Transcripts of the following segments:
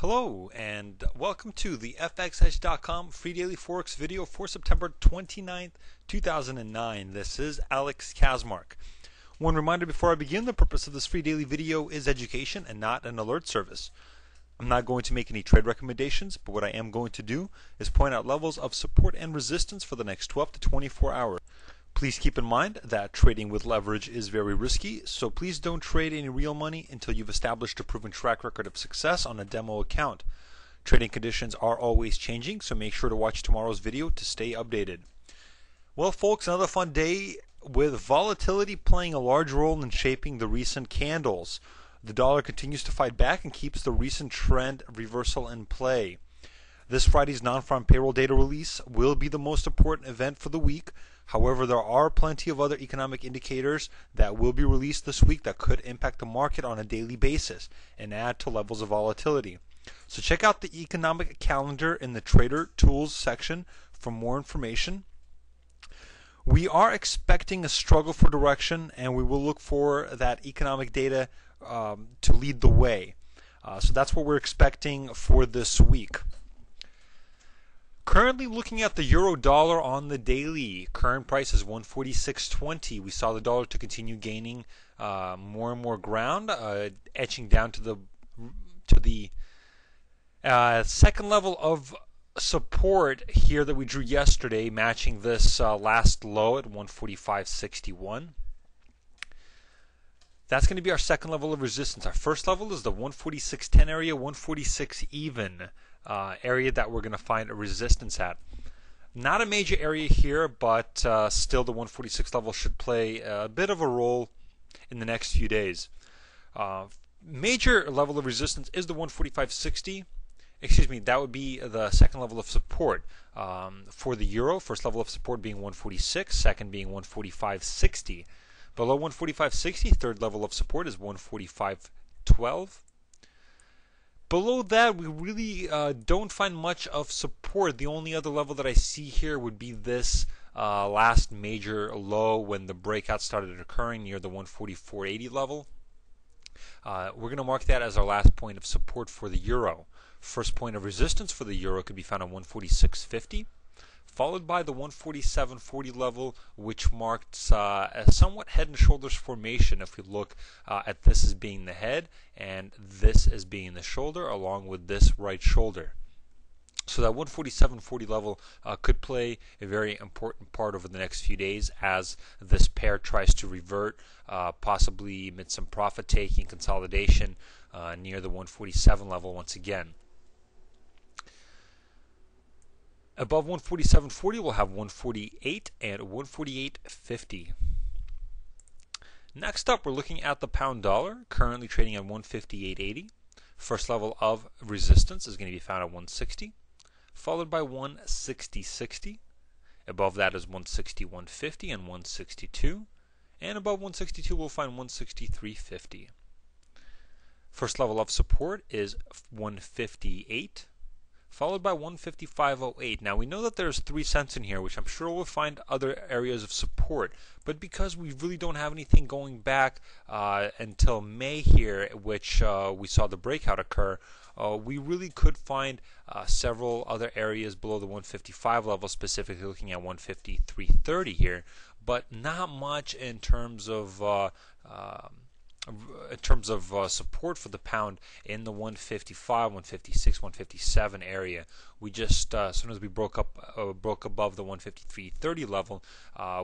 Hello and welcome to the FXEdge.com free daily Forex video for September 29th, 2009. This is Alex Kazmark. One reminder before I begin, the purpose of this free daily video is education and not an alert service. I'm not going to make any trade recommendations, but what I am going to do is point out levels of support and resistance for the next 12 to 24 hours. Please keep in mind that trading with leverage is very risky, so please don't trade any real money until you've established a proven track record of success on a demo account. Trading conditions are always changing, so make sure to watch tomorrow's video to stay updated. Well, folks, another fun day with volatility playing a large role in shaping the recent candles. The dollar continues to fight back and keeps the recent trend reversal in play. This Friday's non-farm payroll data release will be the most important event for the week. However, there are plenty of other economic indicators that will be released this week that could impact the market on a daily basis and add to levels of volatility. So check out the economic calendar in the Trader Tools section for more information. We are expecting a struggle for direction, and we will look for that economic data to lead the way. So that's what we're expecting for this week. Currently looking at the euro dollar on the daily, current price is 146.20. We saw the dollar to continue gaining more and more ground, etching down to the second level of support here that we drew yesterday, matching this last low at 145.61. That's going to be our second level of resistance. Our first level is the 146.10 area, 146 even area that we're going to find a resistance at. Not a major area here, but still the 146 level should play a bit of a role in the next few days. Major level of resistance is the 145.60. Excuse me, that would be the second level of support. For the euro, first level of support being 146, second being 145.60. Below 145.60, third level of support is 145.12. Below that, we really don't find much of support. The only other level that I see here would be this last major low when the breakout started occurring near the 144.80 level. We're going to mark that as our last point of support for the euro. First point of resistance for the euro could be found on 146.50. Followed by the 147.40 level, which marks a somewhat head and shoulders formation if we look at this as being the head and this as being the shoulder, along with this right shoulder. So that 147.40 level could play a very important part over the next few days as this pair tries to revert, possibly amid some profit taking consolidation near the 147 level once again. Above 147.40, we'll have 148 and 148.50. Next up, we're looking at the pound dollar, currently trading at 158.80. First level of resistance is going to be found at 160, followed by 160.60. Above that is 161.50 and 162. And above 162, we'll find 163.50. First level of support is 158. Followed by 155.08. Now we know that there's 3 cents in here, which I'm sure we'll find other areas of support. But because we really don't have anything going back until May here, which we saw the breakout occur, we really could find several other areas below the 155 level, specifically looking at 153.30 here, but not much in terms of support for the pound in the 155, 156, 157 area. We just, as soon as we broke above the 153.30 level,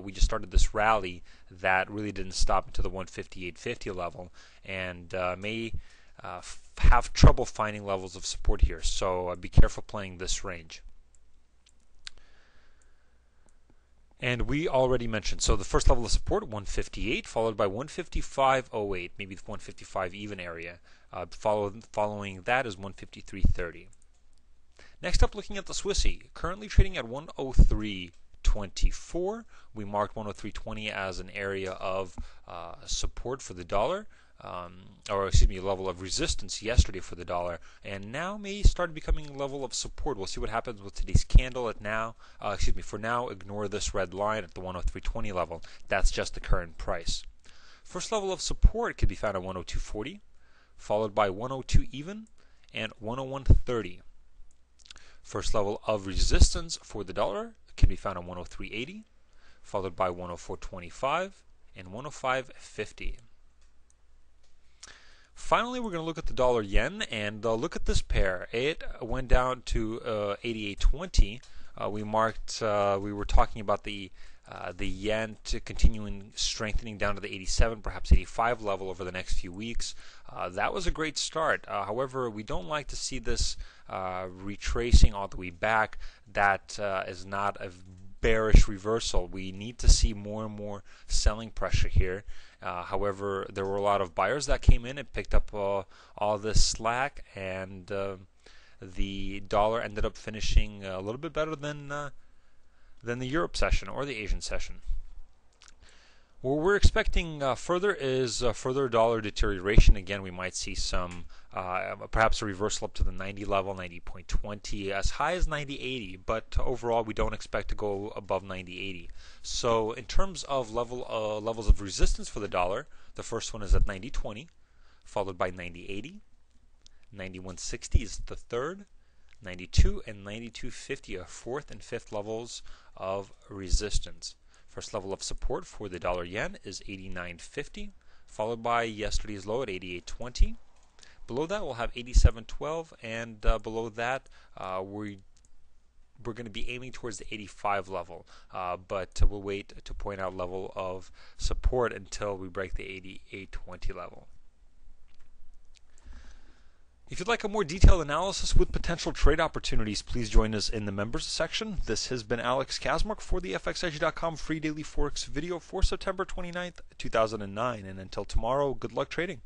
we just started this rally that really didn't stop until the 158.50 level, and may have trouble finding levels of support here. So be careful playing this range. And we already mentioned, so the first level of support, 158, followed by 155.08, maybe the 155 even area. Following that is 153.30. Next up, looking at the Swissy, currently trading at 103.24. We marked 103.20 as an area of support for the dollar. Level of resistance yesterday for the dollar, and now may start becoming a level of support. We'll see what happens with today's candle at now. For now, ignore this red line at the 103.20 level. That's just the current price. First level of support could be found at 102.40, followed by 102 even, and 101.30. First level of resistance for the dollar can be found at 103.80, followed by 104.25 and 105.50. Finally, we're going to look at the dollar yen and look at this pair. It went down to 88.20. We were talking about the yen to continuing strengthening down to the 87, perhaps 85 level over the next few weeks. That was a great start. However, we don't like to see this retracing all the way back. That is not a bearish reversal. We need to see more and more selling pressure here. However, there were a lot of buyers that came in and picked up all this slack, and the dollar ended up finishing a little bit better than the Europe session or the Asian session. What we're expecting further is further dollar deterioration. Again, we might see some, perhaps a reversal up to the 90 level, 90.20, as high as 90.80, but overall we don't expect to go above 90.80. So in terms of levels of resistance for the dollar, the first one is at 90.20, followed by 90.80, 91.60 is the third, 92 and 92.50 are fourth and fifth levels of resistance. First level of support for the dollar yen is 89.50, followed by yesterday's low at 88.20. Below that we'll have 87.12, and below that we're going to be aiming towards the 85 level, but we'll wait to point out level of support until we break the 88.20 level. If you'd like a more detailed analysis with potential trade opportunities, please join us in the members section. This has been Alex Kaczmarek for the FXEdge.com free daily Forex video for September 29th, 2009. And until tomorrow, good luck trading.